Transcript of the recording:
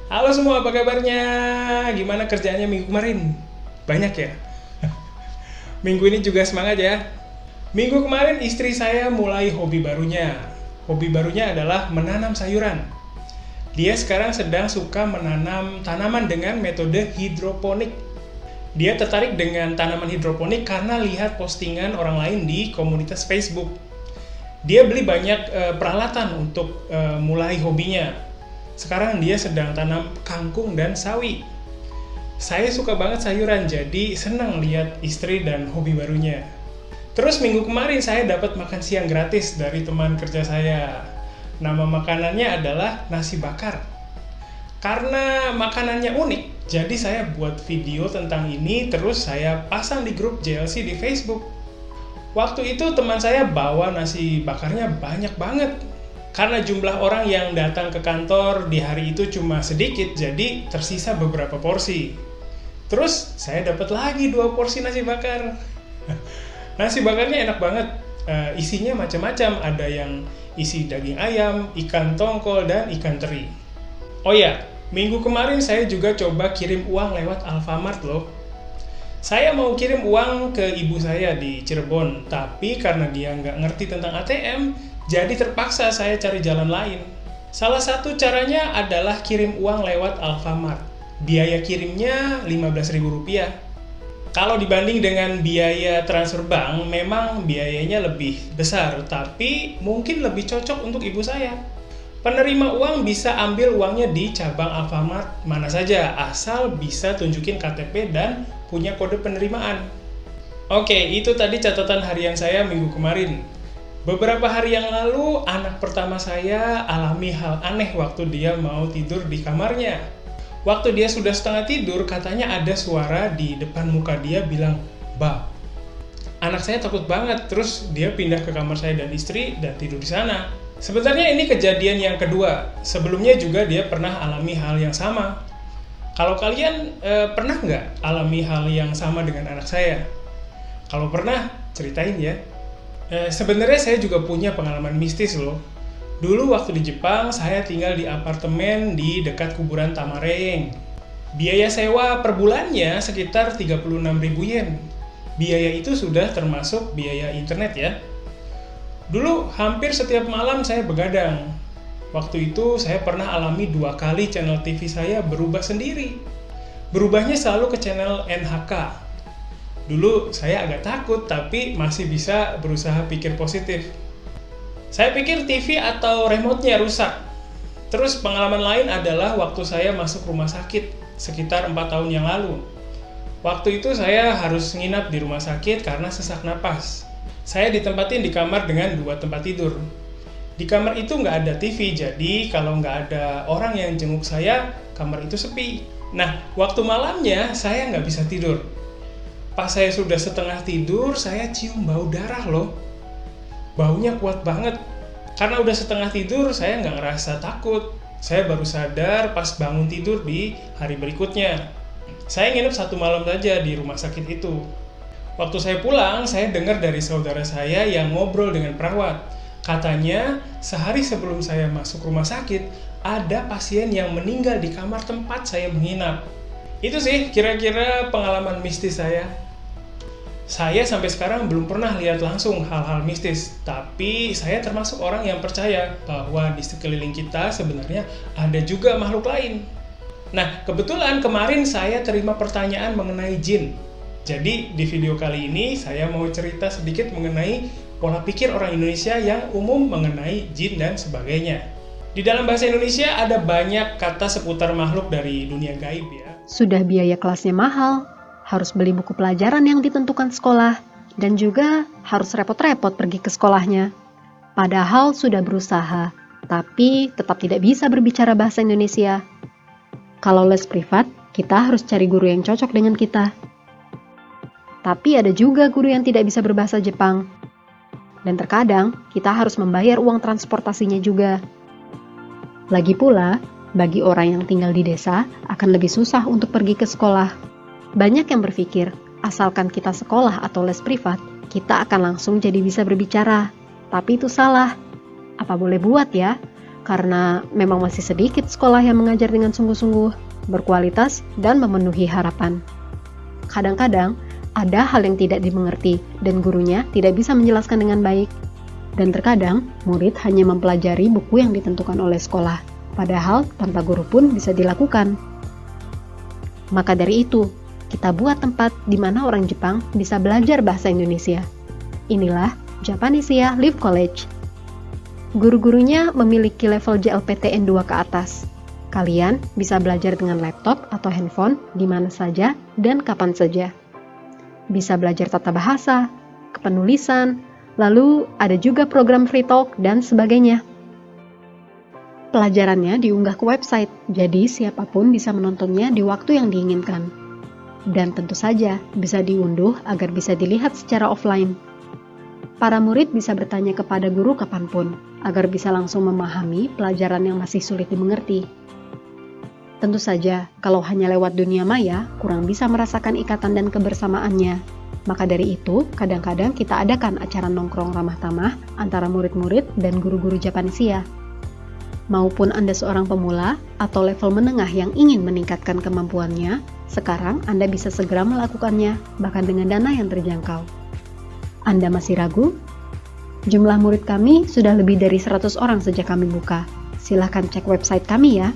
Halo semua, apa kabarnya? Gimana kerjaannya minggu kemarin? Banyak ya? Minggu ini juga semangat ya. Minggu kemarin istri saya mulai hobi barunya. Hobi barunya adalah menanam sayuran. Dia sekarang sedang suka menanam tanaman dengan metode hidroponik. Dia tertarik dengan tanaman hidroponik karena lihat postingan orang lain di komunitas Facebook. Dia beli banyak peralatan untuk mulai hobinya. Sekarang dia sedang tanam kangkung dan sawi. Saya suka banget sayuran, jadi senang lihat istri dan hobi barunya. Terus minggu kemarin saya dapat makan siang gratis dari teman kerja saya. Nama makanannya adalah nasi bakar. Karena makanannya unik, jadi saya buat video tentang ini terus saya pasang di grup JLC di Facebook. Waktu itu teman saya bawa nasi bakarnya banyak banget. Karena jumlah orang yang datang ke kantor di hari itu cuma sedikit, jadi tersisa beberapa porsi. Terus saya dapat lagi 2 porsi nasi bakar. Nasi bakarnya enak banget. Isinya macam-macam, ada yang isi daging ayam, ikan tongkol, dan ikan teri. Oh ya, minggu kemarin saya juga coba kirim uang lewat Alfamart loh. Saya mau kirim uang ke ibu saya di Cirebon, tapi karena dia nggak ngerti tentang ATM, jadi terpaksa saya cari jalan lain. Salah satu caranya adalah kirim uang lewat Alfamart. Biaya kirimnya Rp15.000. Kalau dibanding dengan biaya transfer bank, memang biayanya lebih besar, tapi mungkin lebih cocok untuk ibu saya. Penerima uang bisa ambil uangnya di cabang Alfamart mana saja, asal bisa tunjukin KTP dan punya kode penerimaan. Oke, itu tadi catatan harian saya minggu kemarin. Beberapa hari yang lalu, anak pertama saya alami hal aneh waktu dia mau tidur di kamarnya. Waktu dia sudah setengah tidur, katanya ada suara di depan muka dia bilang, "Ba." Anak saya takut banget, terus dia pindah ke kamar saya dan istri dan tidur di sana. Sebenarnya ini kejadian yang kedua. Sebelumnya juga dia pernah alami hal yang sama. Kalau kalian pernah nggak alami hal yang sama dengan anak saya? Kalau pernah, ceritain ya. Sebenarnya saya juga punya pengalaman mistis loh. Dulu waktu di Jepang, saya tinggal di apartemen di dekat kuburan Tamareng. Biaya sewa per bulannya sekitar 36.000 yen. Biaya itu sudah termasuk biaya internet ya. Dulu hampir setiap malam saya begadang. Waktu itu saya pernah alami 2 kali channel TV saya berubah sendiri. Berubahnya selalu ke channel NHK. Dulu saya agak takut, tapi masih bisa berusaha pikir positif. Saya pikir TV atau remote-nya rusak. Terus pengalaman lain adalah waktu saya masuk rumah sakit sekitar 4 tahun yang lalu. Waktu itu saya harus nginap di rumah sakit karena sesak napas. Saya ditempatin di kamar dengan 2 tempat tidur. Di kamar itu nggak ada TV, jadi kalau nggak ada orang yang jenguk saya, kamar itu sepi. Nah, waktu malamnya saya nggak bisa tidur. Pas saya sudah setengah tidur, saya cium bau darah loh. Baunya kuat banget. Karena udah setengah tidur, saya nggak ngerasa takut. Saya baru sadar pas bangun tidur di hari berikutnya. Saya nginep 1 malam saja di rumah sakit itu. Waktu saya pulang, saya dengar dari saudara saya yang ngobrol dengan perawat. Katanya, sehari sebelum saya masuk rumah sakit, ada pasien yang meninggal di kamar tempat saya menginap. Itu sih kira-kira pengalaman mistis saya. Saya sampai sekarang belum pernah lihat langsung hal-hal mistis, tapi saya termasuk orang yang percaya bahwa di sekeliling kita sebenarnya ada juga makhluk lain. Nah, kebetulan kemarin saya terima pertanyaan mengenai jin. Jadi, di video kali ini saya mau cerita sedikit mengenai pola pikir orang Indonesia yang umum mengenai jin dan sebagainya. Di dalam bahasa Indonesia ada banyak kata seputar makhluk dari dunia gaib ya. Sudah biaya kelasnya mahal, harus beli buku pelajaran yang ditentukan sekolah, dan juga harus repot-repot pergi ke sekolahnya. Padahal sudah berusaha, tapi tetap tidak bisa berbicara bahasa Indonesia. Kalau les privat, kita harus cari guru yang cocok dengan kita. Tapi ada juga guru yang tidak bisa berbahasa Jepang. Dan terkadang, kita harus membayar uang transportasinya juga. Lagi pula, bagi orang yang tinggal di desa, akan lebih susah untuk pergi ke sekolah. Banyak yang berpikir, asalkan kita sekolah atau les privat, kita akan langsung jadi bisa berbicara. Tapi itu salah. Apa boleh buat ya? karena memang masih sedikit sekolah yang mengajar dengan sungguh-sungguh, berkualitas, dan memenuhi harapan. Kadang-kadang, ada hal yang tidak dimengerti dan gurunya tidak bisa menjelaskan dengan baik. Dan terkadang, murid hanya mempelajari buku yang ditentukan oleh sekolah, padahal tanpa guru pun bisa dilakukan. Maka dari itu, kita buat tempat di mana orang Jepang bisa belajar bahasa Indonesia. Inilah Japanesia Live College. Guru-gurunya memiliki level JLPTN 2 ke atas. Kalian bisa belajar dengan laptop atau handphone di mana saja dan kapan saja. Bisa belajar tata bahasa, kepenulisan, lalu ada juga program free talk dan sebagainya. Pelajarannya diunggah ke website, jadi siapapun bisa menontonnya di waktu yang diinginkan. Dan tentu saja bisa diunduh agar bisa dilihat secara offline. Para murid bisa bertanya kepada guru kapanpun, agar bisa langsung memahami pelajaran yang masih sulit dimengerti. Tentu saja, kalau hanya lewat dunia maya, kurang bisa merasakan ikatan dan kebersamaannya. Maka dari itu, kadang-kadang kita adakan acara nongkrong ramah tamah antara murid-murid dan guru-guru Japanesia. Maupun Anda seorang pemula atau level menengah yang ingin meningkatkan kemampuannya, sekarang Anda bisa segera melakukannya, bahkan dengan dana yang terjangkau. Anda masih ragu? Jumlah murid kami sudah lebih dari 100 orang sejak kami buka. Silahkan cek website kami ya.